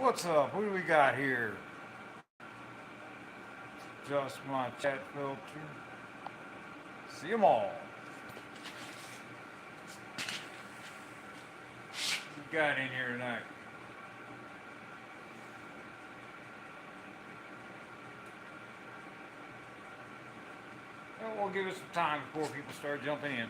What's up? What do we got here? Just my chat filter. See them all. What we got in here tonight? Well, we'll give it some time before people start jumping in.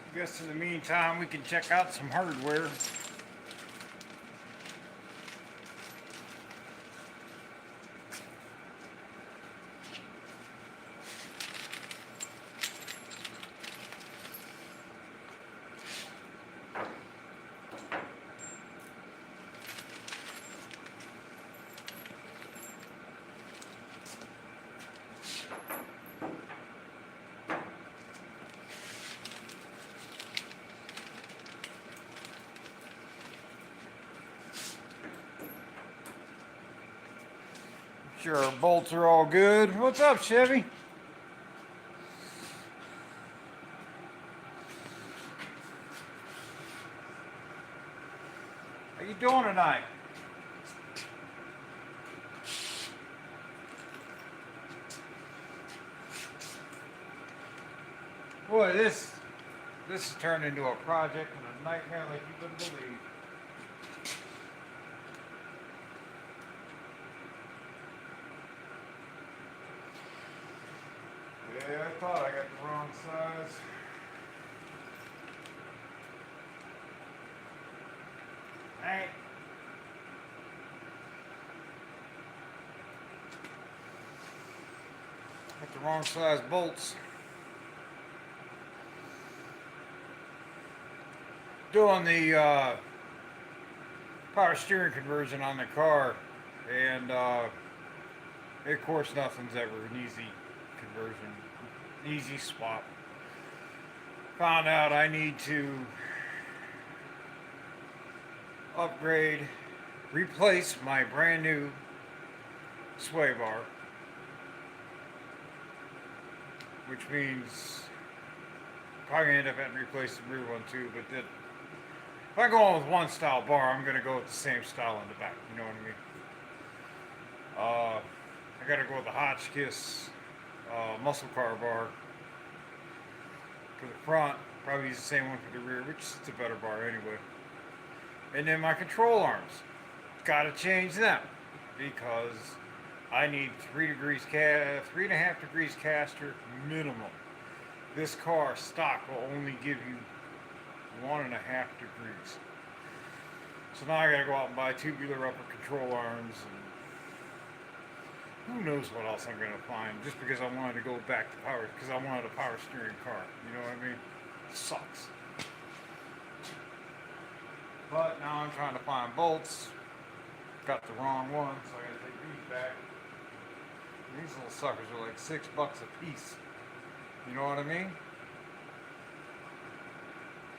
I guess in the meantime, we can check out some hardware. Sure, our bolts are all good. What's up, Chevy? How you doing tonight? Boy, this has turned into a project and a nightmare like you couldn't believe. Yeah, I thought I got the wrong size. Hey. Got the wrong size bolts. Doing the power steering conversion on the car, and of course nothing's ever an easy conversion, easy swap. Found out I need to upgrade, replace my brand new sway bar, which means probably end up having to replace the rear one too. But if I go on with one style bar, I'm gonna go with the same style in the back. You know what I mean? I gotta go with the Hotchkiss muscle car bar for the front. Probably use the same one for the rear, which is a better bar anyway. And then my control arms, gotta change them because I need 3.5 degrees caster minimum. This car stock will only give you 1.5 degrees. So now I gotta go out and buy tubular upper control arms and who knows what else I'm gonna find just because I wanted to go back to power, because I wanted a power steering car. You know what I mean? It sucks. But now I'm trying to find bolts. Got the wrong one, so I gotta take these back. These little suckers are like $6 a piece. You know what I mean?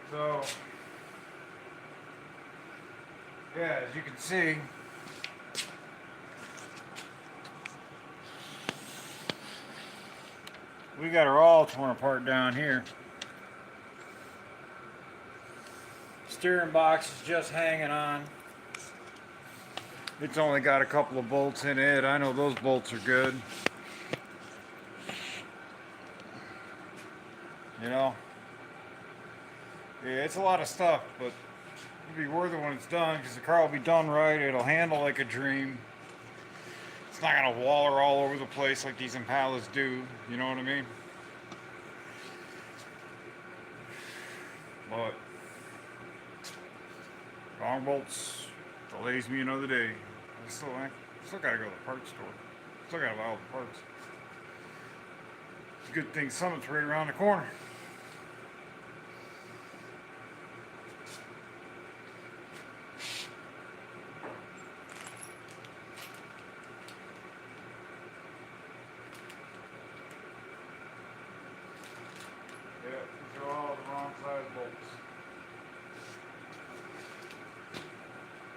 So, yeah, as you can see, we got her all torn apart down here. Steering box is just hanging on. It's only got a couple of bolts in it. I know those bolts are good. You know? Yeah, it's a lot of stuff, but it'll be worth it when it's done because the car will be done right. It'll handle like a dream. It's not gonna waller all over the place like these Impalas do. You know what I mean? But wrong bolts delays me another day. I still gotta go to the parts store. Still gotta buy all the parts. It's a good thing Summit's right around the corner.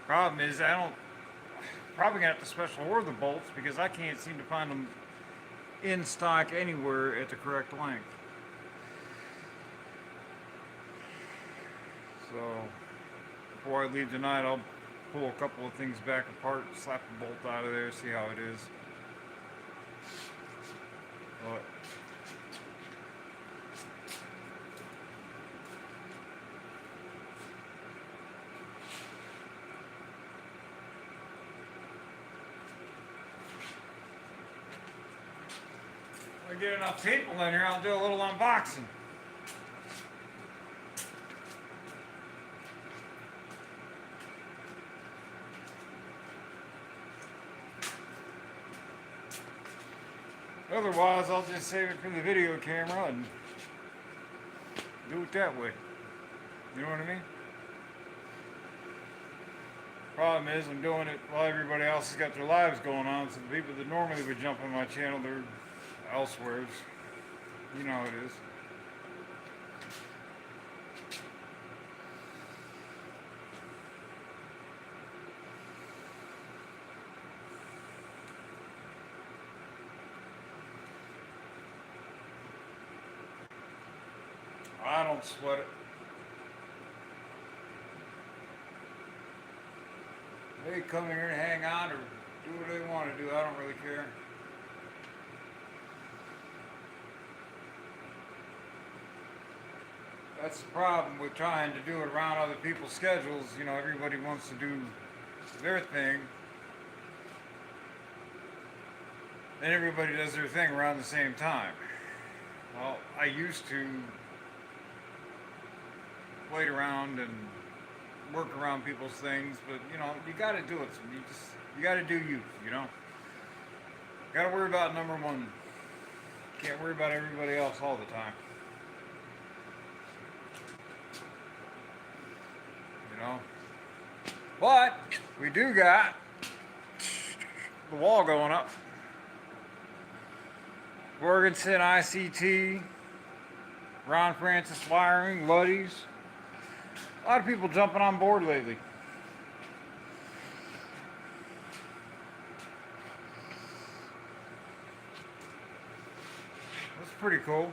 Problem is, I don't. Probably gonna have to special order the bolts because I can't seem to find them in stock anywhere at the correct length. So before I leave tonight, I'll pull a couple of things back apart, slap the bolt out of there, see how it is. But if I get enough people in here, I'll do a little unboxing. Otherwise, I'll just save it for the video camera and do it that way. You know what I mean? Problem is, I'm doing it while everybody else has got their lives going on, so the people that normally would jump on my channel, they're elsewhere. You know how it is. I don't sweat it. They come here and hang out or do what they want to do. I don't really care. That's the problem with trying to do it around other people's schedules. You know, everybody wants to do their thing. And everybody does their thing around the same time. Well, I used to wait around and work around people's things, but you know, you gotta do it. You gotta do you, you know? Gotta worry about number one. Can't worry about everybody else all the time. You know? But we do got the wall going up. Jorgensen ICT, Ron Francis Wiring, Luddy's. A lot of people jumping on board lately. That's pretty cool.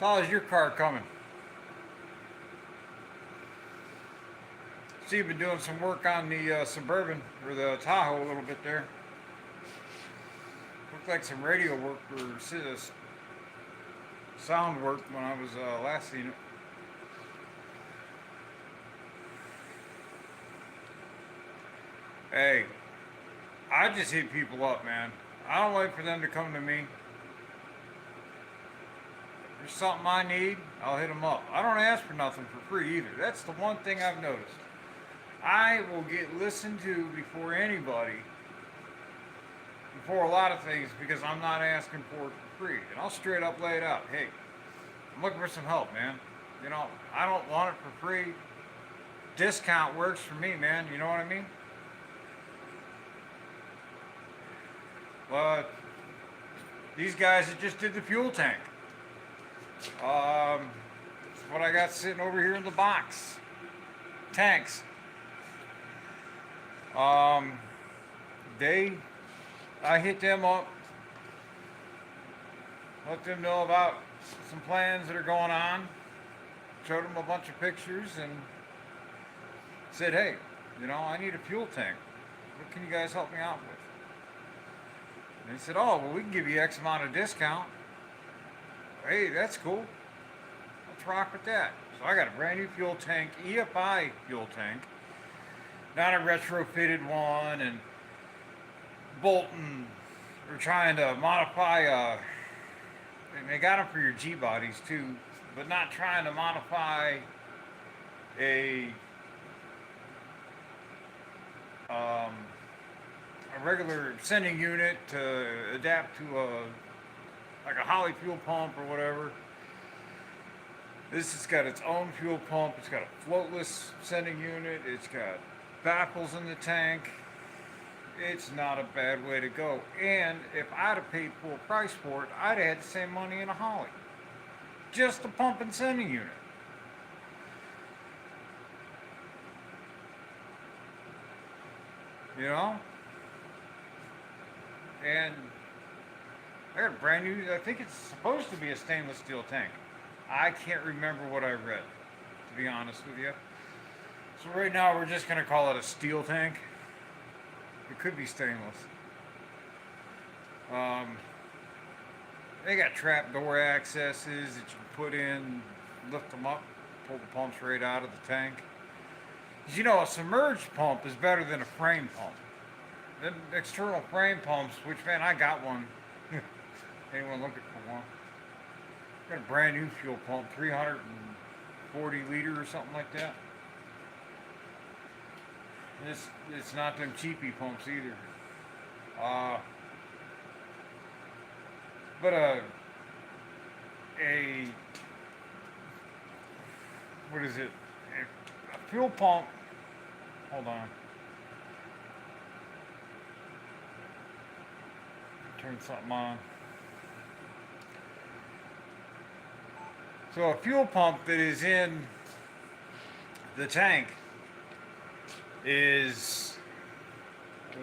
How's your car coming? See, you've been doing some work on the Suburban, or the Tahoe a little bit there. Looked like some radio work or sound work when I was last seen it. Hey, I just hit people up, man. I don't wait for them to come to me. If there's something I need, I'll hit them up. I don't ask for nothing for free either. That's the one thing I've noticed. I will get listened to before anybody, before a lot of things, because I'm not asking for it for free. And I'll straight up lay it out. Hey, I'm looking for some help, man. You know, I don't want it for free. Discount works for me, man. You know what I mean? But these guys that just did the fuel tank. That's what I got sitting over here in the box. Tanks. I hit them up, let them know about some plans that are going on, showed them a bunch of pictures, and said, hey, you know, I need a fuel tank. What can you guys help me out with? And they said, oh, well, we can give you X amount of discount. Hey, that's cool. Let's rock with that. So I got a brand new fuel tank, EFI fuel tank. Not a retrofitted one, and Bolton, we're trying to modify, and they got them for your G bodies too, but not trying to modify a regular sending unit to adapt to like a Holley fuel pump or whatever. This has got its own fuel pump. It's got a floatless sending unit. It's got baffles in the tank. it's not a bad way to go. And if I'd have paid full price for it, I'd have had the same money in a Holly. Just the pump and sending unit. You know? And I got a brand new, I think it's supposed to be a stainless steel tank. I can't remember what I read, to be honest with you. So right now we're just going to call it a steel tank. It could be stainless. Um, they got trap door accesses that you can put in, lift them up, pull the pumps right out of the tank. 'Cause you know, a submerged pump is better than a frame pump. The external frame pumps, which man, I got one. Anyone looking for one? Got a brand new fuel pump, 340 liter or something like that. And it's not them cheapy pumps either. Uh, but a what is it? A fuel pump. Hold on. Turn something on. So a fuel pump that is in the tank is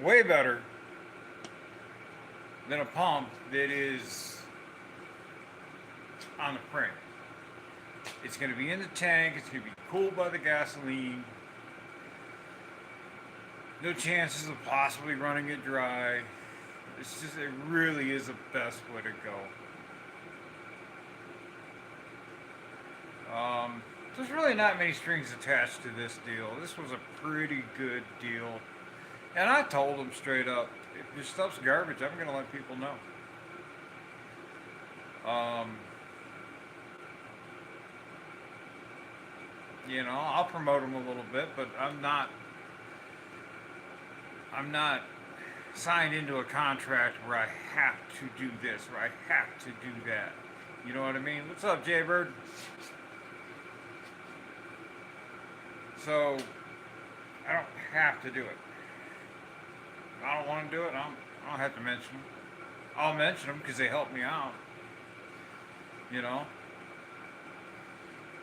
way better than a pump that is on the frame. It's going to be in the tank, it's going to be cooled by the gasoline. No chances of possibly running it dry. It's just, it really is the best way to go. There's really not many strings attached to this deal. This was a pretty good deal. And I told them straight up, if your stuff's garbage, I'm going to let people know. You know, I'll promote them a little bit, but I'm not signed into a contract where I have to do this, or I have to do that. You know what I mean? What's up, Jaybird? So, I don't have to do it. If I don't want to do it, I don't have to mention them. I'll mention them because they help me out. You know?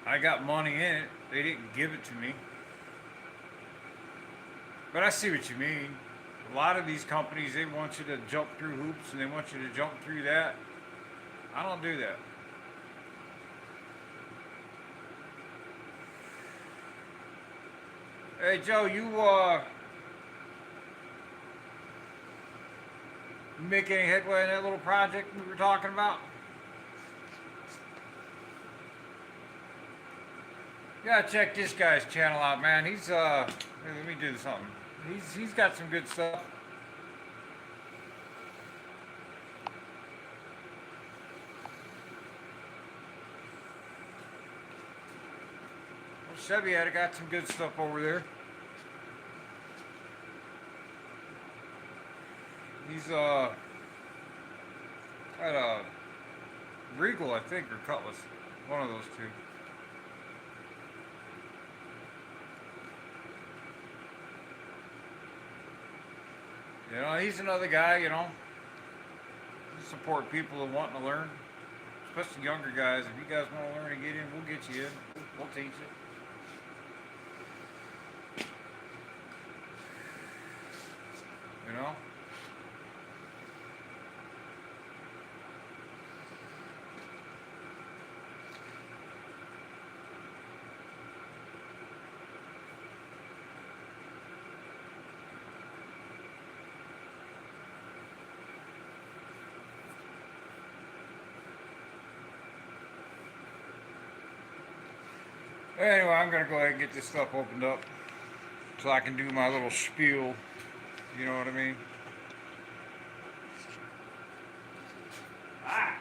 I got money in it. They didn't give it to me. But I see what you mean. A lot of these companies, they want you to jump through hoops and they want you to jump through that. I don't do that. Hey Joe, you make any headway in that little project we were talking about? You gotta check this guy's channel out, man. He's here, let me do something. He's got some good stuff. Well, Chevy had got some good stuff over there. He's got a Regal, I think, or Cutlass. One of those two. You know, he's another guy, you know, support people who want to learn, especially younger guys. If you guys want to learn and get in, we'll get you in. We'll teach you. You know? Anyway, I'm going to go ahead and get this stuff opened up so I can do my little spiel. You know what I mean? Ah!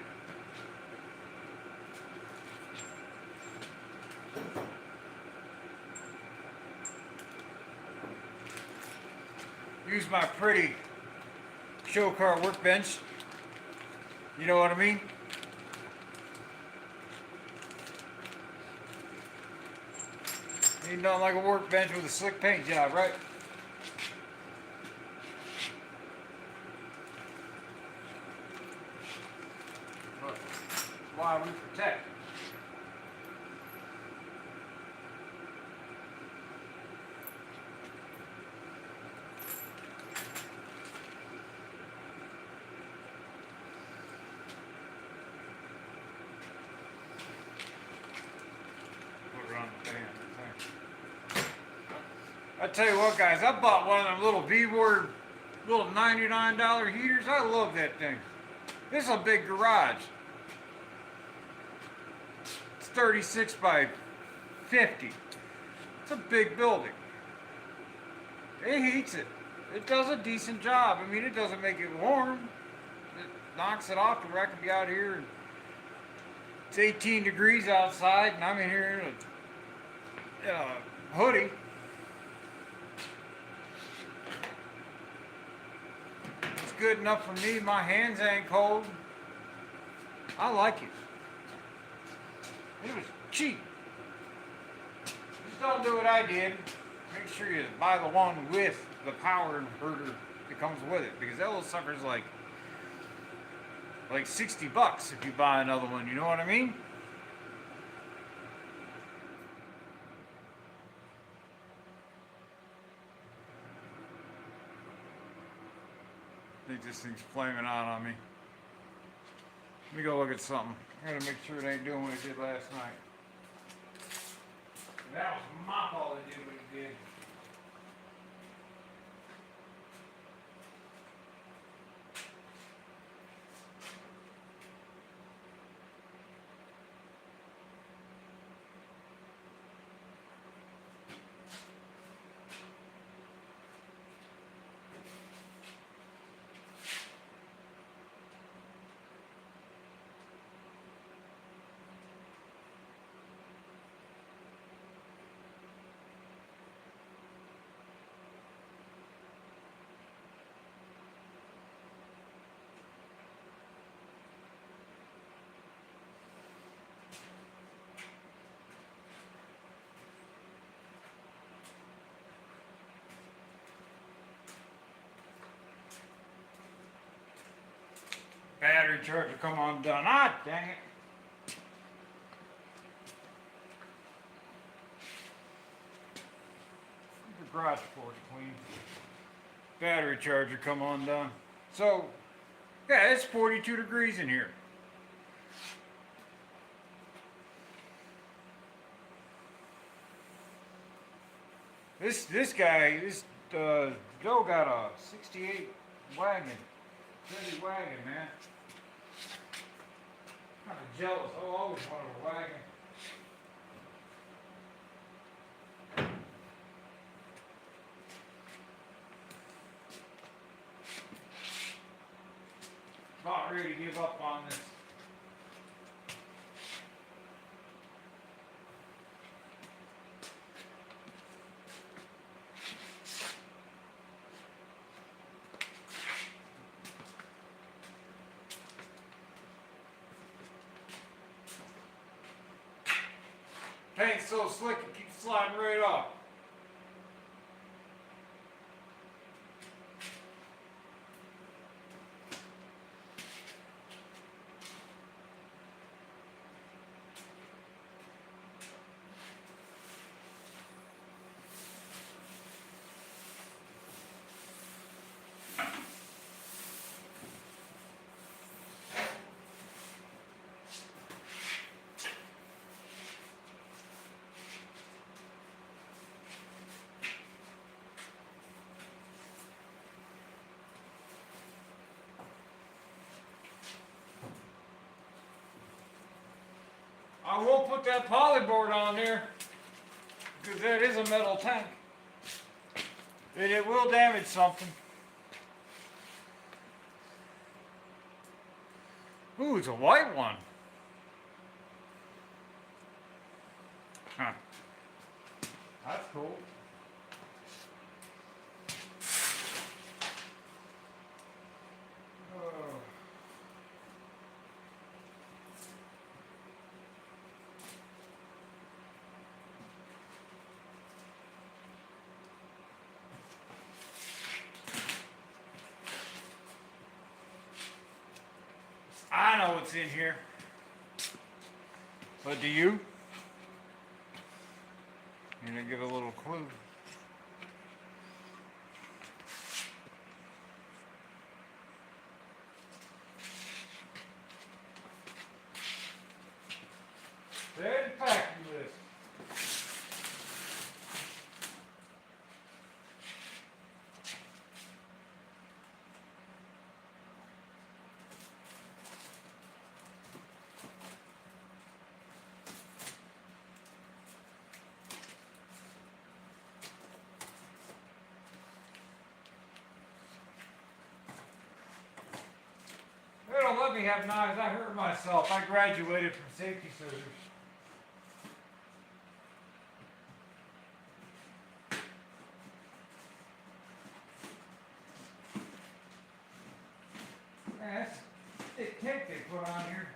Use my pretty show car workbench. You know what I mean? Ain't nothing like a workbench with a slick paint job, right? why we protect it. Put it on the fan. I tell you what, guys, I bought one of them little V-Word, little $99 heaters. I love that thing. This is a big garage. It's 36 by 50. It's a big building. It heats it. It does a decent job. I mean, it doesn't make it warm. It knocks it off to where I can be out here. And it's 18 degrees outside, and I'm in here in a hoodie. It's good enough for me. My hands ain't cold. I like it. It was cheap. Just don't do what I did. Make sure you buy the one with the power inverter that comes with it, because that little sucker's like $60 if you buy another one. You know what I mean? I think this thing's flaming out on me. Let me go look at something. I gotta make sure it ain't doing what it did last night. That was my fault it did what it did. Battery charger come undone. Ah, dang it. Keep the garage floor clean. Battery charger come undone. So, yeah, it's 42 degrees in here. This guy, Joe got a 68 wagon. Chevy wagon, man. Kind of jealous. I always wanted a wagon. Not ready to give up on this. Paint's so slick it keeps sliding right off. I will put that polyboard on there, because that is a metal tank. And it will damage something. Ooh, it's a white one. Huh. That's cool. Oh. I know what's in here. But do you? You know, give a little clue. There's the packing list. They don't let me have knives. I hurt myself. I graduated from safety scissors. Man, that's thick tape they put on here.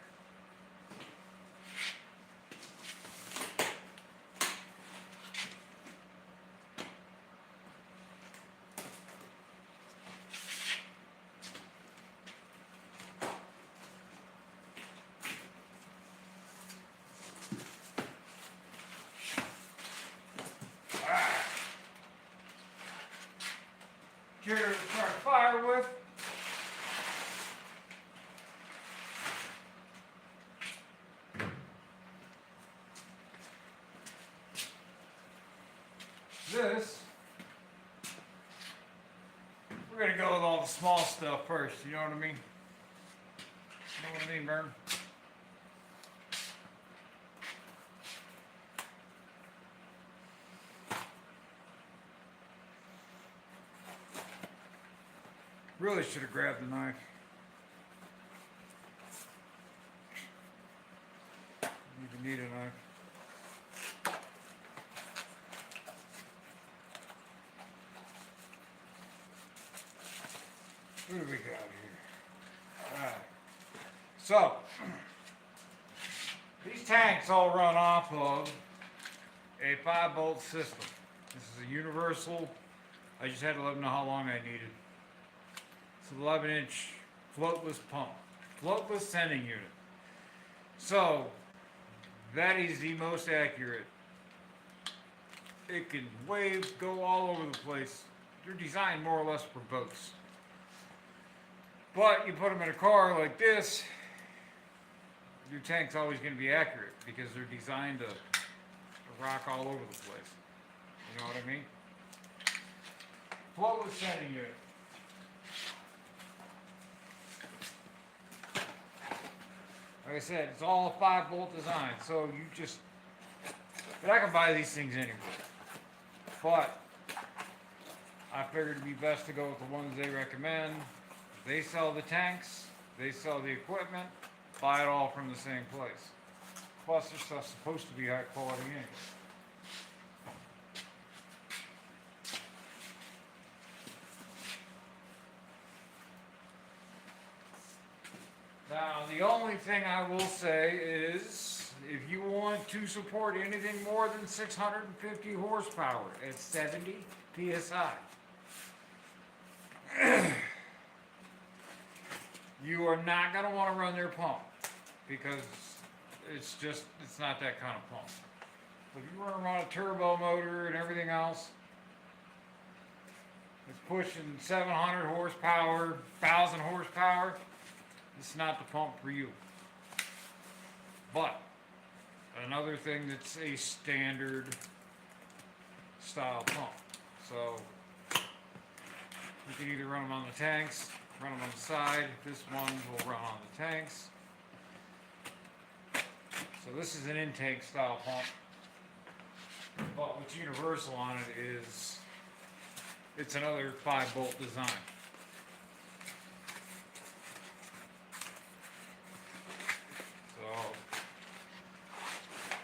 Here to start a fire with. This, we're going to go with all the small stuff first, you know what I mean? You know what I mean, Vern? Really should have grabbed the knife. You need a knife. What do we got here? Alright. So, these tanks all run off of a 5-bolt system. This is a universal. I just had to let them know how long I needed. It's an 11-inch floatless pump, floatless sending unit. So, that is the most accurate. It can wave, go all over the place. They're designed more or less for boats. But you put them in a car like this, your tank's always going to be accurate because they're designed to rock all over the place. You know what I mean? Floatless sending unit. Like I said, it's all a 5-bolt design, so you just, but I can buy these things anywhere. But I figured it'd be best to go with the ones they recommend. They sell the tanks, they sell the equipment, buy it all from the same place. Plus, this stuff's supposed to be high quality anyway. Now, the only thing I will say is, if you want to support anything more than 650 horsepower at 70 PSI, you are not going to want to run their pump because it's not that kind of pump. If you want to run a turbo motor and everything else, it's pushing 700 horsepower, 1,000 horsepower, it's not the pump for you. But another thing that's a standard style pump. So you can either run them on the tanks, run them on the side. This one will run on the tanks. So this is an intake style pump. But what's universal on it is it's another 5-bolt design.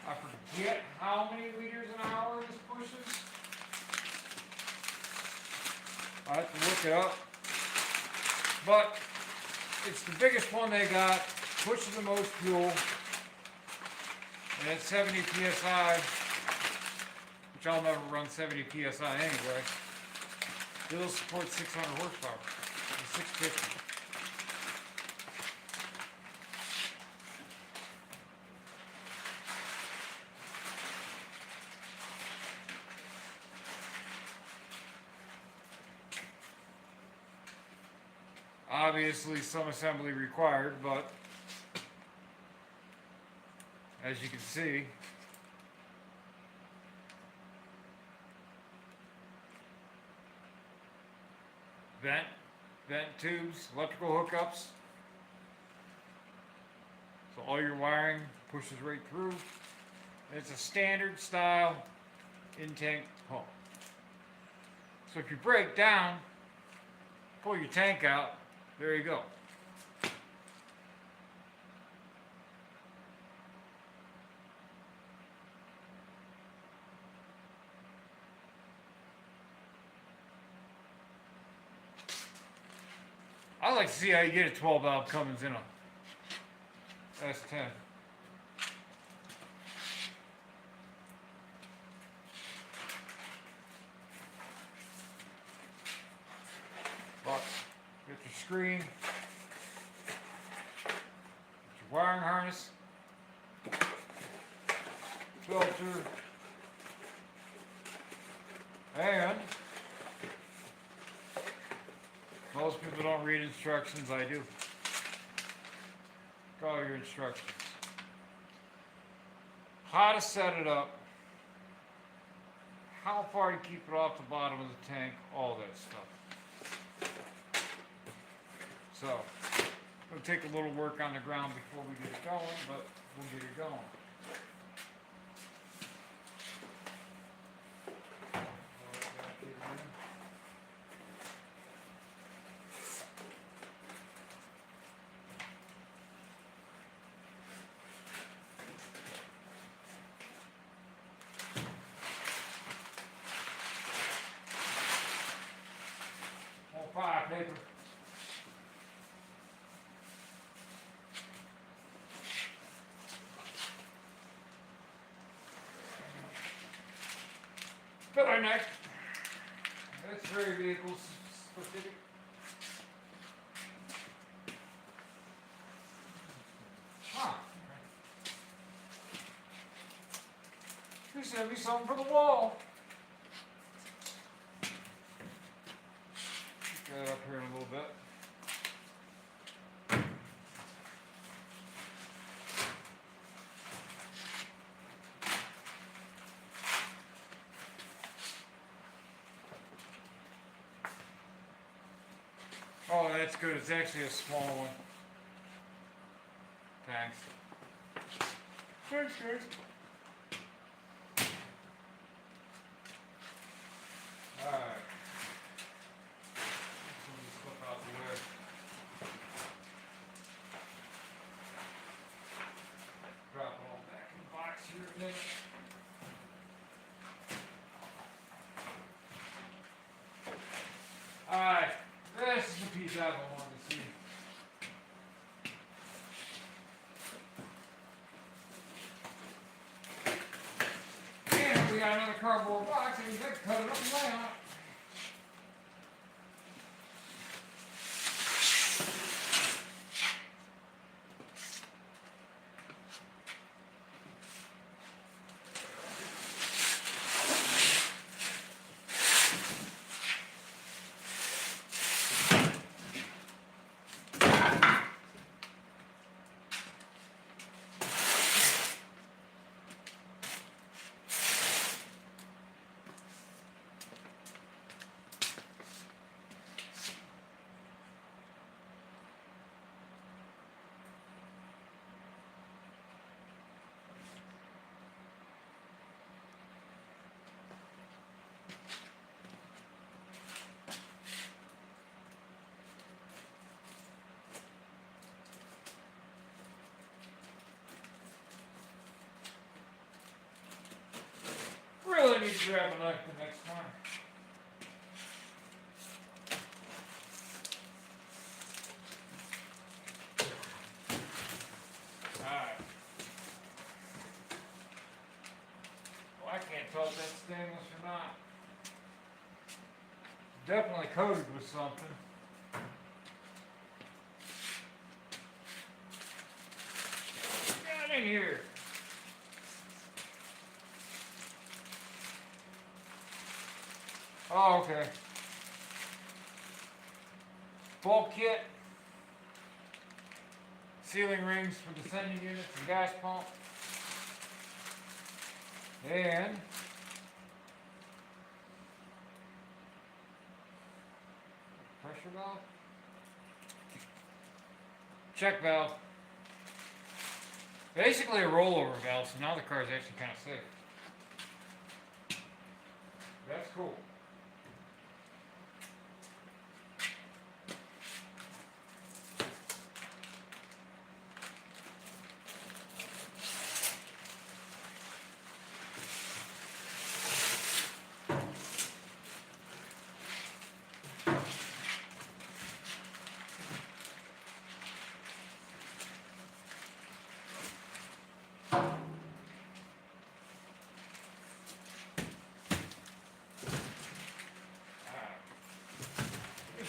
I forget how many liters an hour this pushes. I have to look it up. But it's the biggest one they got, pushes the most fuel, and at 70 PSI, which I'll never run 70 PSI anyway, it'll support 600 horsepower, 650. Obviously, some assembly required, but as you can see, vent tubes, electrical hookups. So all your wiring pushes right through. It's a standard style in-tank pump. So if you break down, pull your tank out, there you go. I like to see how you get a 12 valve Cummins in a S10. But get your screen, get your wiring harness, filter, and most people don't read instructions. I do. Follow your instructions. How to set it up, how far to keep it off the bottom of the tank, all that stuff. So, it'll take a little work on the ground before we get it going, but we'll get it going. More fire paper. Filler neck. That's very vehicle specific. Huh. You sent me something for the wall. Get that up here in a little bit. Oh, that's good. It's actually a small one. Thanks. Cheers. Alright. Let me slip out the way. Drop it all back in the box here a minute. Alright. This is the piece I've been wanting to see. And we got another cardboard box and we got to cut it up and lay on it. Really need to grab a knife the next time. Alright. Well, I can't tell if that's stainless or not. Definitely coated with something. Get in here. Oh, okay. Bulk kit. sealing rings for the sending units and gas pump. And pressure valve, check valve. Basically a rollover valve, so now the car is actually kind of safe. That's cool.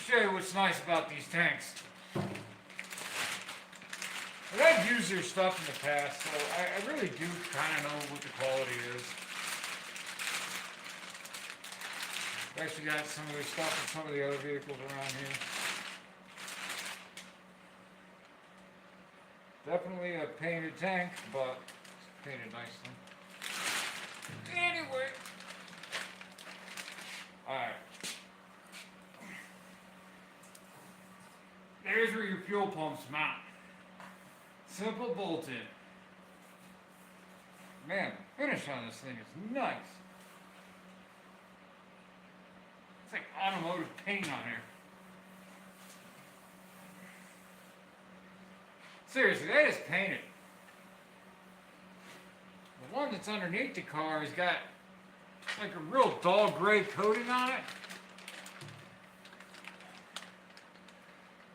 Show you what's nice about these tanks. I've used their stuff in the past, so I really do kind of know what the quality is. I've actually got some of their stuff in some of the other vehicles around here. Definitely a painted tank, but it's painted nicely. Anyway. Alright. There's where your fuel pumps mount. Simple bolt-in. Man, the finish on this thing is nice. It's like automotive paint on here. Seriously, that is painted. The one that's underneath the car has got like a real dull gray coating on it.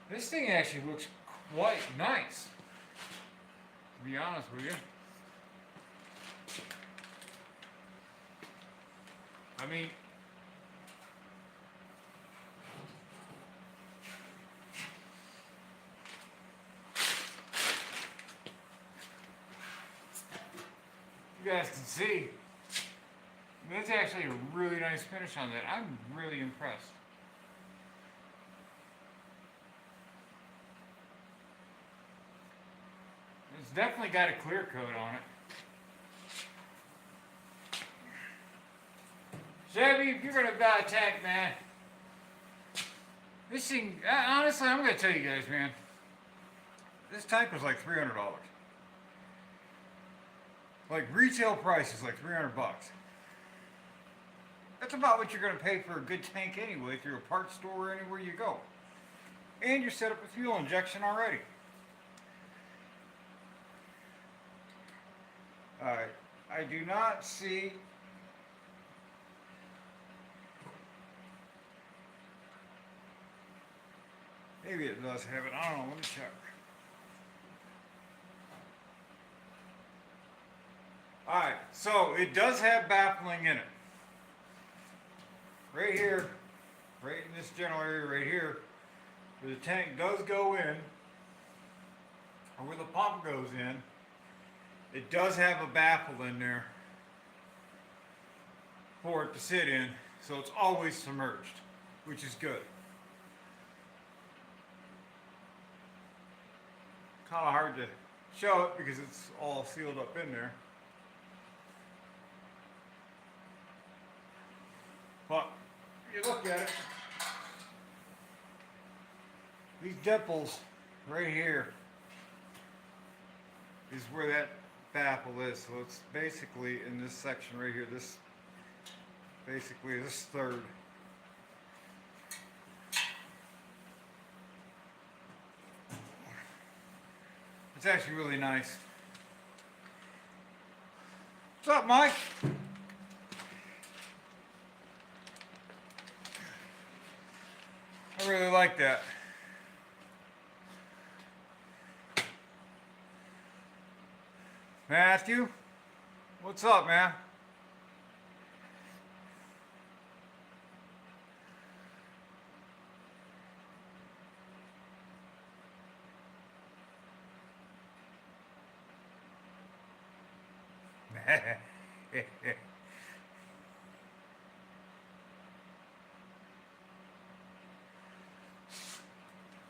This thing actually looks quite nice, to be honest with you. I mean, you guys can see, that's actually a really nice finish on that. I'm really impressed. It's definitely got a clear coat on it. Chevy, if you're going to buy a tank, man, this thing, honestly, I'm going to tell you guys, man, this tank was like $300. Like retail price is like $300. That's about what you're going to pay for a good tank anyway through a parts store or anywhere you go. And you're set up with fuel injection already. Alright, I do not see maybe it does have it, I don't know, let me check. Alright, so it does have baffling in it. Right here, right in this general area right here, where the tank does go in, or where the pump goes in, it does have a baffle in there for it to sit in, so it's always submerged, which is good. Kind of hard to show it because it's all sealed up in there. But if you look at it, these dimples right here is where that baffle is. So it's basically in this section right here, this basically this third. It's actually really nice. What's up, Mike? I really like that. Matthew, what's up, man?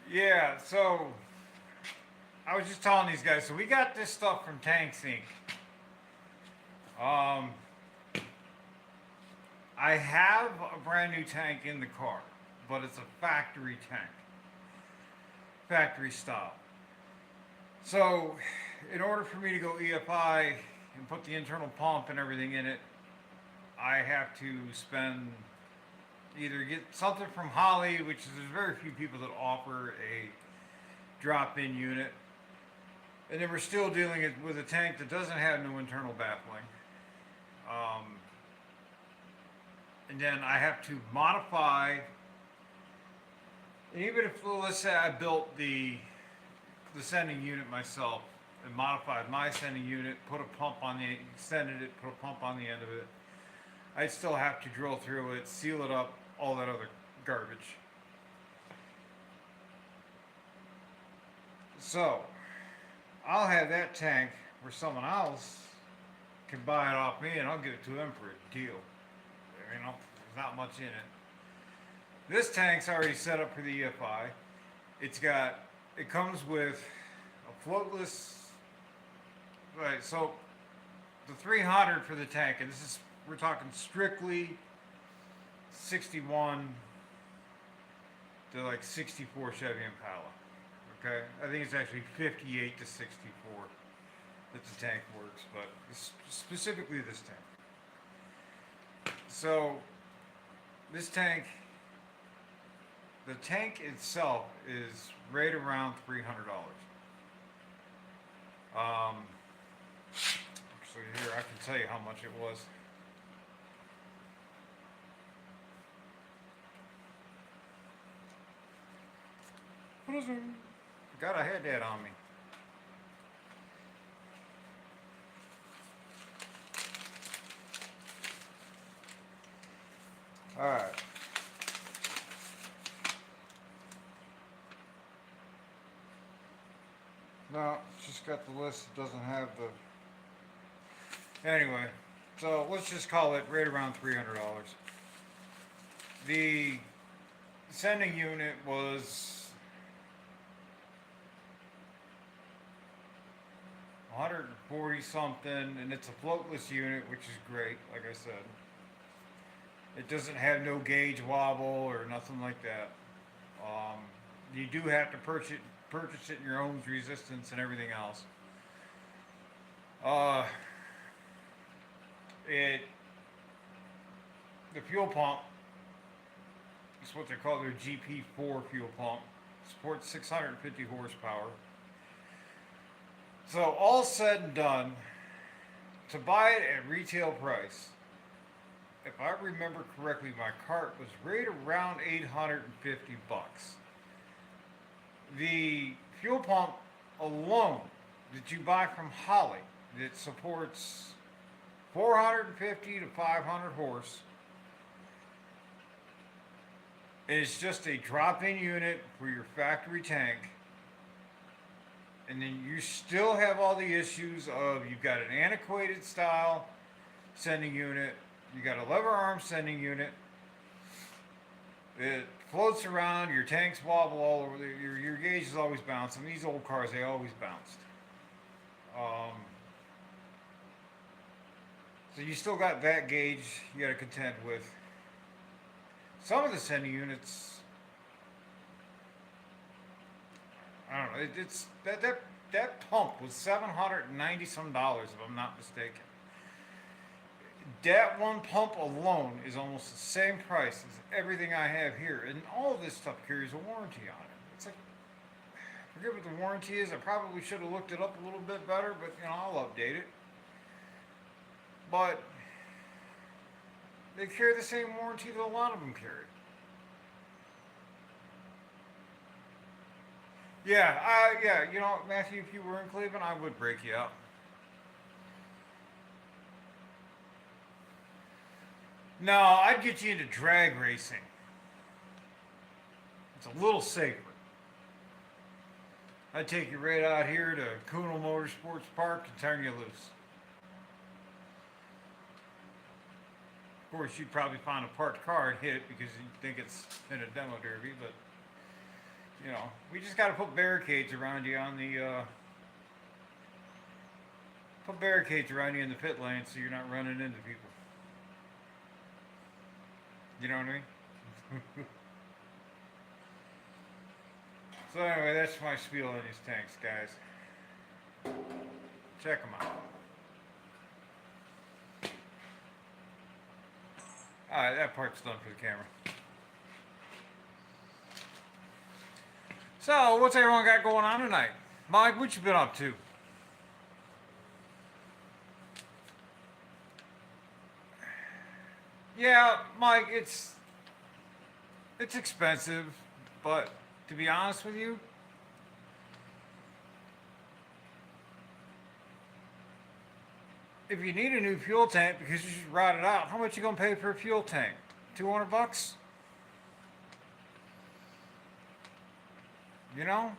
Yeah, so I was just telling these guys, so we got this stuff from Tanks Inc. Um, I have a brand new tank in the car, but it's a factory tank, factory style. So, in order for me to go EFI and put the internal pump and everything in it, I have to spend either get something from Holly, which is there's very few people that offer a drop-in unit, and then we're still dealing with a tank that doesn't have no internal baffling. Um, and then I have to modify. And even if, let's say, I built the sending unit myself and modified my sending unit, put a pump on the extended it, put a pump on the end of it, I'd still have to drill through it, seal it up, all that other garbage. So, I'll have that tank where someone else can buy it off me and I'll give it to them for a deal. You know, there's not much in it. This tank's already set up for the EFI. It comes with a floatless, right, so the 300 for the tank, and we're talking strictly 61 to like 64 Chevy Impala. Okay, I think it's actually 58 to 64 that the tank works, but specifically this tank. So this tank, the tank itself is right around $300. Actually, here I can tell you how much it was. Forgot I had that on me. All right. No, it's just got the list. It doesn't have the. Anyway, so let's just call it right around $300. The sending unit was 140 something, and it's a floatless unit, which is great. Like I said, it doesn't have no gauge wobble or nothing like that. You do have to purchase it in your own resistance and everything else. The fuel pump is what they call their GP4 fuel pump. Supports 650 horsepower. So all said and done, to buy it at retail price, if I remember correctly, my cart was right around 850 bucks. The fuel pump alone that you buy from Holly that supports 450 to 500 horse. And it's just a drop-in unit for your factory tank. And then you still have all the issues of you've got an antiquated style sending unit, you got a lever arm sending unit. It floats around, your tanks wobble all over, your gauge is always bouncing. These old cars, they always bounced. So you still got that gauge you got to contend with. Some of the sending units, I don't know, it's that pump was $790 some if I'm not mistaken. That one pump alone is almost the same price as everything I have here, and all of this stuff carries a warranty on it. It's like, I forget what the warranty is. I probably should have looked it up a little bit better, but I'll update it. But they carry the same warranty that a lot of them carry. Yeah, Matthew, if you were in Cleveland, I would break you up. No, I'd get you into drag racing. It's a little safer. I'd take you right out here to Kuhnel Motorsports Park and turn you loose. Of course, you'd probably find a parked car and hit it because you think it's in a demo derby, but You know, we just got to put barricades around you on the put barricades around you in the pit lane so you're not running into people. You know what I mean? So anyway, that's my spiel on these tanks, guys. Check them out. All right, that part's done for the camera. So, what's everyone got going on tonight? Mike, what you been up to? Yeah, Mike, it's expensive, but to be honest with you, if you need a new fuel tank because you just rot it out, how much you gonna pay for a fuel tank? $200? You know?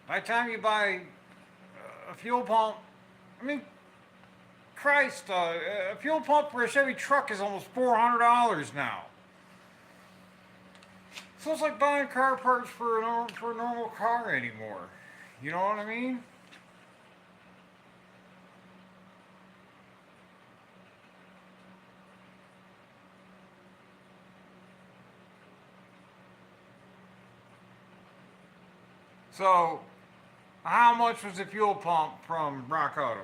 By the time you buy a fuel pump, I mean, Christ, a fuel pump for a Chevy truck is almost $400 now. So it's like buying car parts for a normal car anymore. You know what I mean? So, how much was the fuel pump from Rock Auto?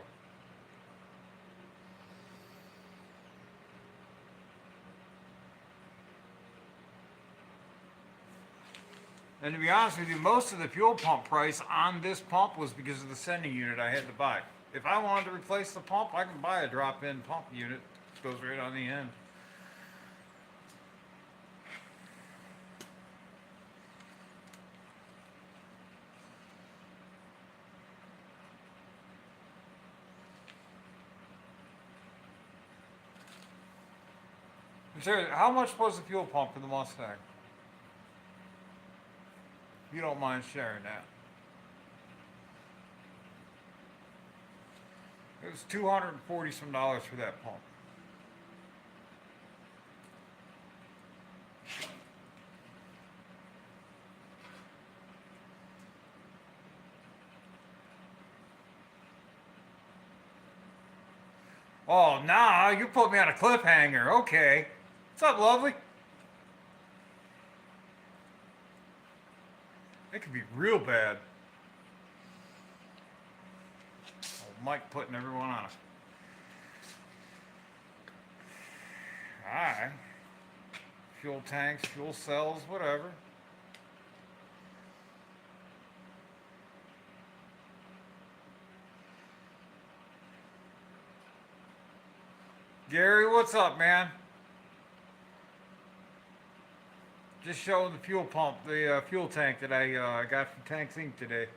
And to be honest with you, most of the fuel pump price on this pump was because of the sending unit I had to buy. If I wanted to replace the pump, I can buy a drop-in pump unit. It goes right on the end. Seriously, how much was the fuel pump for the Mustang? You don't mind sharing that. It was 240 some dollars for that pump. Oh, nah, you put me on a cliffhanger. Okay. What's up, lovely? It could be real bad. Oh, Mike putting everyone on a. Alright. Fuel tanks, fuel cells, whatever. Gary, what's up, man? Just showing the fuel pump, the fuel tank that I got from Tanks Inc. today.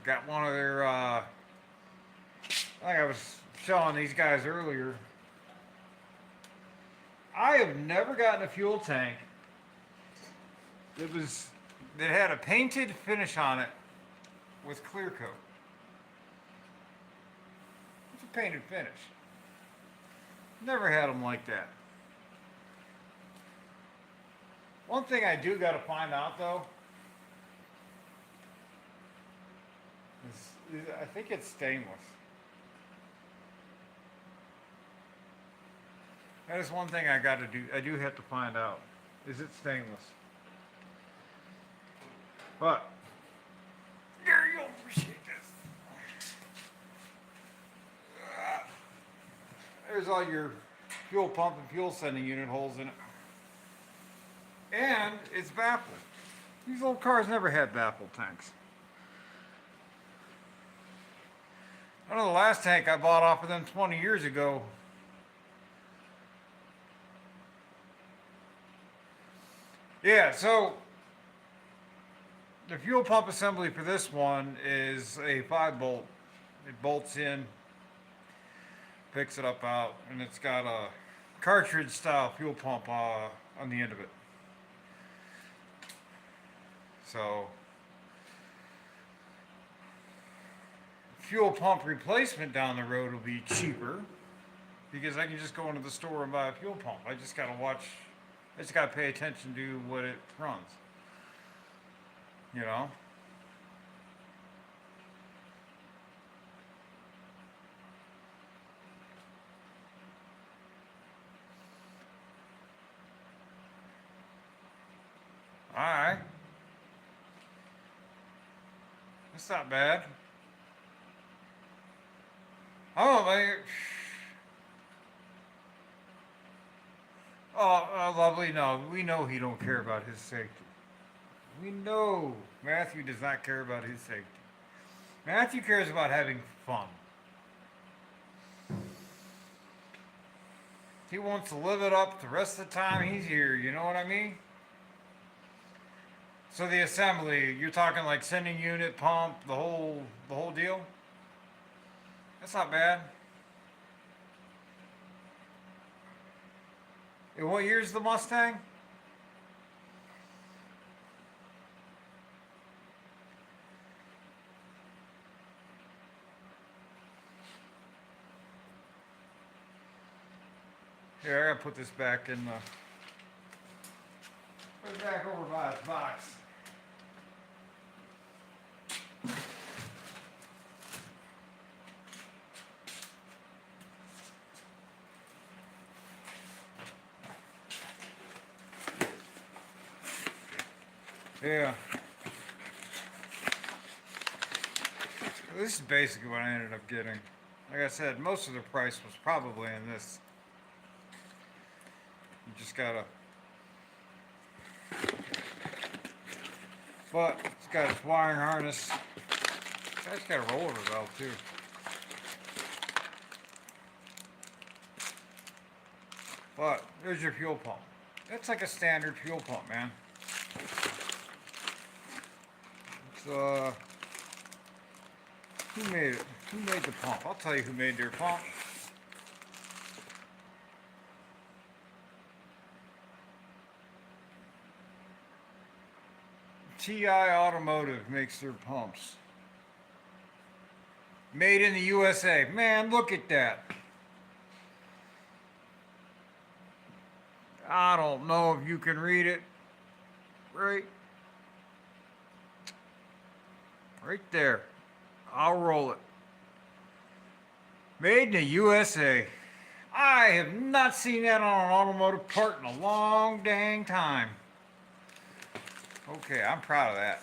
Got one of their, like I was showing these guys earlier. I have never gotten a fuel tank that was that had a painted finish on it with clear coat. It's a painted finish. Never had them like that. One thing I do got to find out though is I think it's stainless. That is one thing I got to do. I do have to find out. Is it stainless? But Gary, you'll appreciate this. There's all your fuel pump and fuel sending unit holes in it. And it's baffled. These old cars never had baffled tanks. I know the last tank I bought off of them 20 years ago. Yeah, so the fuel pump assembly for this one is a 5 bolt. It bolts in, picks it up out, and it's got a cartridge style fuel pump on the end of it. So fuel pump replacement down the road will be cheaper. because I can just go into the store and buy a fuel pump. I just gotta watch. I just gotta pay attention to what it runs. You know. All right. That's not bad. Oh, like, lovely. No, we know he don't care about his safety. We know Matthew does not care about his safety. Matthew cares about having fun. He wants to live it up the rest of the time he's here. You know what I mean? So the assembly, you're talking like sending unit, pump, the whole deal. That's not bad. And what year's the Mustang? Here, I gotta put this back in the. Put it back over by its box. Yeah. This is basically what I ended up getting. Like I said, most of the price was probably in this. You just gotta. But it's got its wiring harness. It's got a roller valve too. But there's your fuel pump. It's like a standard fuel pump, man. It's who made it? Who made the pump? I'll tell you who made their pump. TI Automotive makes their pumps. Made in the USA. Man, look at that. I don't know if you can read it. Right? Right there. I'll roll it. Made in the USA. I have not seen that on an automotive part in a long dang time. Okay, I'm proud of that.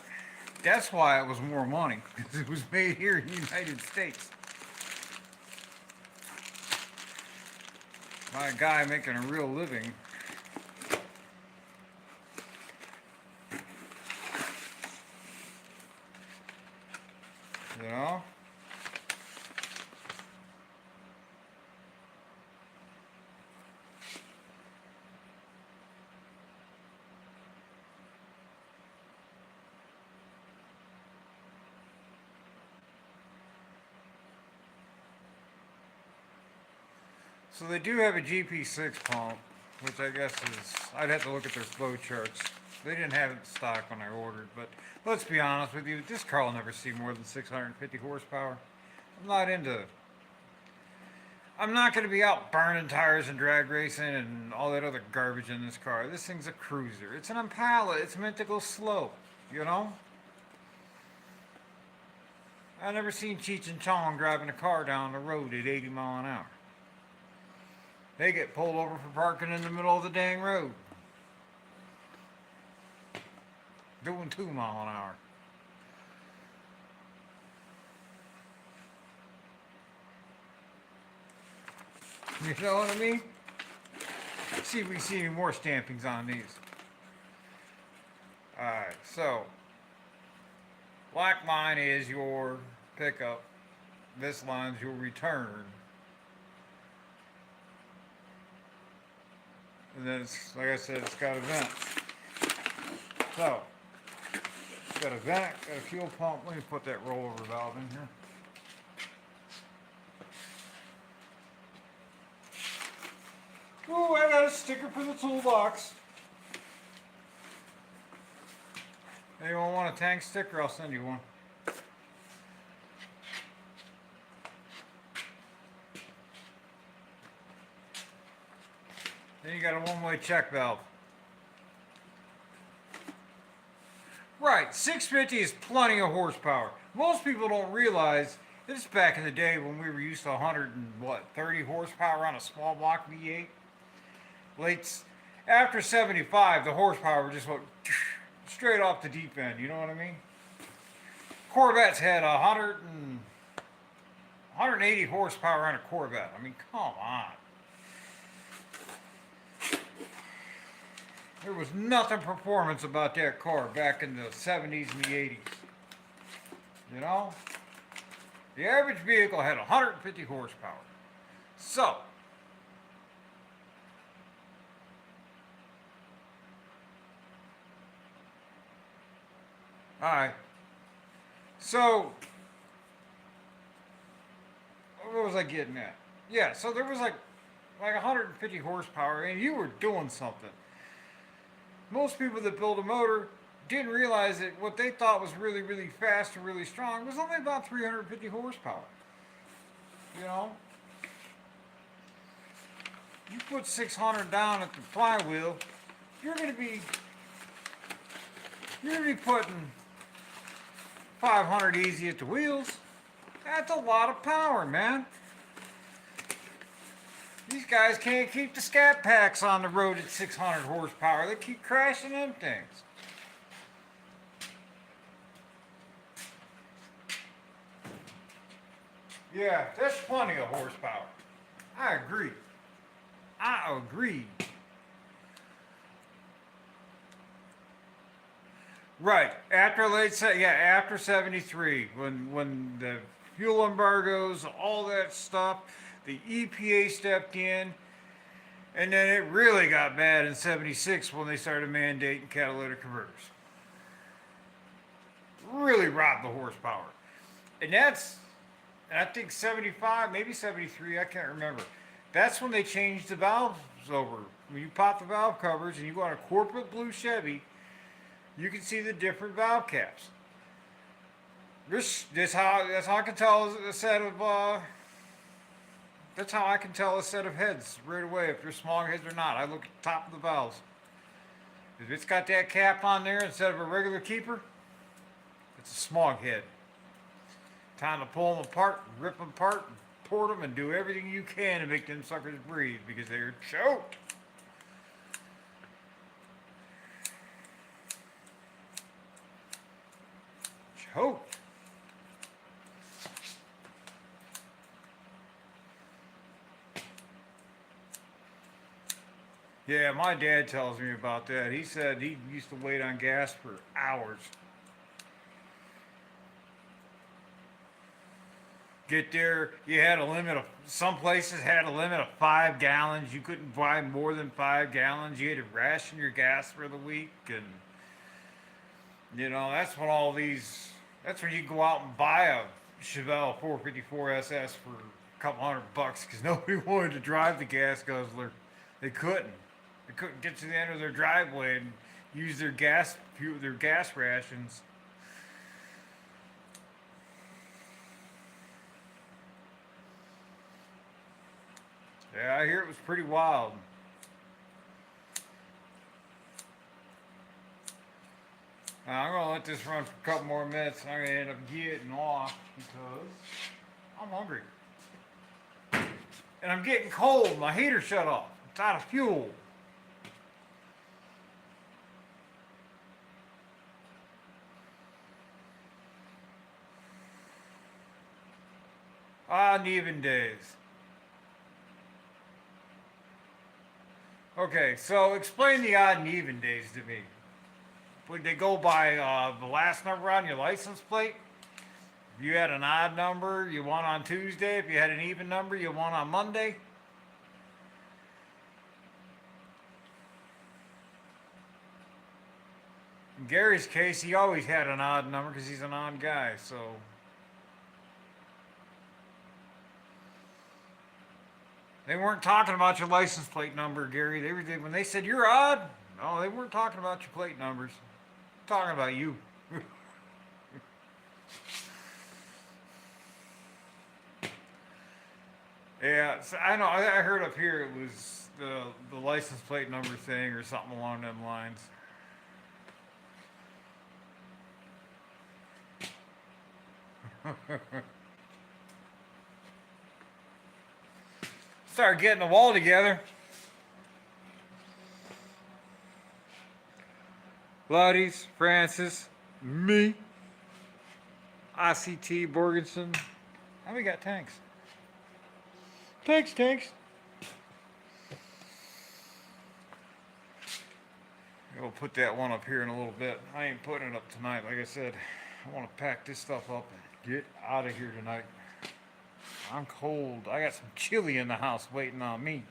That's why it was more money, because it was made here in the United States. By a guy making a real living. You know? So they do have a GP6 pump, which I guess is, I'd have to look at their flow charts. They didn't have it in stock when I ordered, but let's be honest with you, this car will never see more than 650 horsepower. I'm not into, I'm not going to be out burning tires and drag racing and all that other garbage in this car. This thing's a cruiser. It's an Impala. It's meant to go slow, you know? I never seen Cheech and Chong driving a car down the road at 80 mile an hour. They get pulled over for parking in the middle of the dang road. Doing 2 mile an hour. You know what I mean? See if we see any more stampings on these. Alright, so black line is your pickup. This line's your return. And then it's, like I said, it's got a vent. So, it's got a vent, got a fuel pump. Let me put that rollover valve in here. Ooh, I got a sticker for the toolbox. Anyone want a tank sticker? I'll send you one. Then you got a one-way check valve. Right, 650 is plenty of horsepower. Most people don't realize this is back in the day when we were used to 30 horsepower on a small block V8. Late after 75, the horsepower just went straight off the deep end. You know what I mean? Corvettes had 180 horsepower on a Corvette. I mean, come on. There was nothing performance about that car back in the 70s and the 80s. You know? The average vehicle had 150 horsepower. So, alright. So, what was I getting at? Yeah, so there was like 150 horsepower, and you were doing something. Most people that build a motor didn't realize that what they thought was really, really fast or really strong was only about 350 horsepower. You know? You put 600 down at the flywheel, you're gonna be putting 500 easy at the wheels. That's a lot of power, man. These guys can't keep the scat packs on the road at 600 horsepower. They keep crashing them things. Yeah, that's plenty of horsepower. I agree. I agree. Right. After 73, when the fuel embargoes, all that stuff, the EPA stepped in, and then it really got bad in 76 when they started mandating catalytic converters. Really robbed the horsepower. And I think 75, maybe 73, I can't remember. That's when they changed the valves over. When you pop the valve covers and you go on a corporate blue Chevy, you can see the different valve caps. That's how I can tell a set of that's how I can tell a set of heads right away if they're smog heads or not. I look at the top of the valves. If it's got that cap on there instead of a regular keeper, it's a smog head. Time to pull them apart, rip them apart, and port them, and do everything you can to make them suckers breathe because they're choked. Choked. Yeah, my dad tells me about that. He said he used to wait on gas for hours. Get there, you had a limit of, some places had a limit of 5 gallons. You couldn't buy more than 5 gallons. You had to ration your gas for the week. And, that's when you go out and buy a Chevelle 454 SS for a couple $100 because nobody wanted to drive the gas guzzler. They couldn't. They couldn't get to the end of their driveway and use their gas rations. Yeah, I hear it was pretty wild. Now, I'm gonna let this run for a couple more minutes and I'm gonna end up getting off because I'm hungry. And I'm getting cold. My heater shut off. It's out of fuel. Odd and even days. Okay, so explain the odd and even days to me. Would they go by the last number on your license plate? If you had an odd number, you won on Tuesday. If you had an even number, you won on Monday. In Gary's case, he always had an odd number because he's an odd guy, so. They weren't talking about your license plate number, Gary. When they said you're odd, no, they weren't talking about your plate numbers. They're talking about you. Yeah, so I know. I heard up here it was the license plate number thing or something along them lines. Start getting the wall together. Lottie's, Francis, me, ICT, Borgenson. How we got tanks? Tanks. We'll put that one up here in a little bit. I ain't putting it up tonight. Like I said, I want to pack this stuff up and get out of here tonight. I'm cold. I got some chili in the house waiting on me.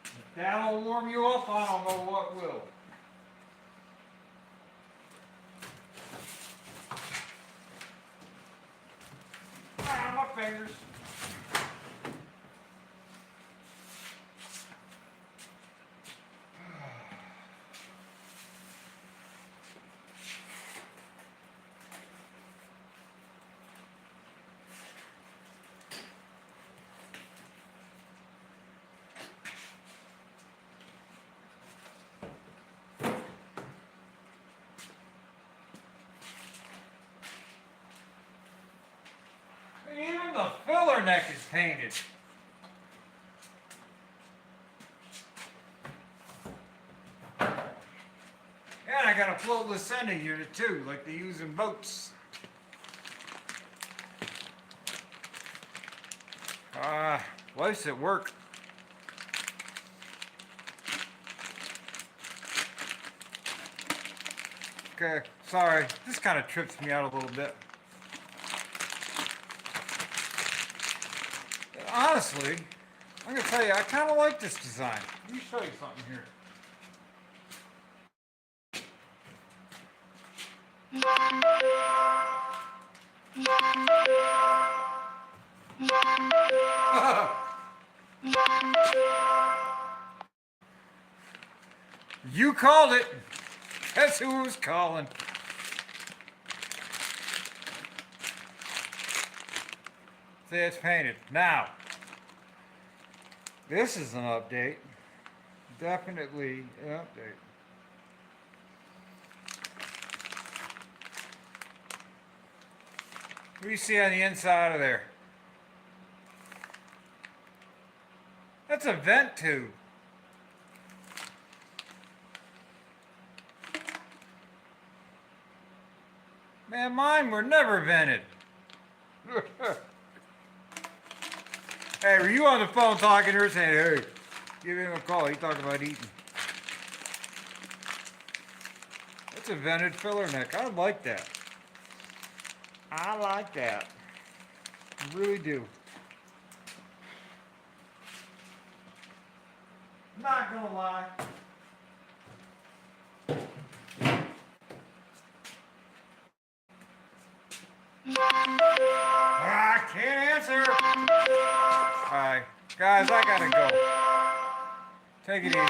If that'll warm you up, I don't know what will. Ah, my fingers. Even the filler neck is painted. And I got a floatless sending unit too, like they use in boats. Wife's at work. Okay, sorry. This kind of trips me out a little bit. Honestly, I'm gonna tell you, I kind of like this design. Let me show you something here. You called it. Guess who was calling? See, it's painted. Now, this is an update. Definitely an update. What do you see on the inside of there? That's a vent tube. Man, mine were never vented. Hey, were you on the phone talking to her saying, hey, give him a call, he's talking about eating. That's a vented filler neck. I like that. I like that. I really do. Not gonna lie. I can't answer. Alright, guys, I gotta go. Take it easy.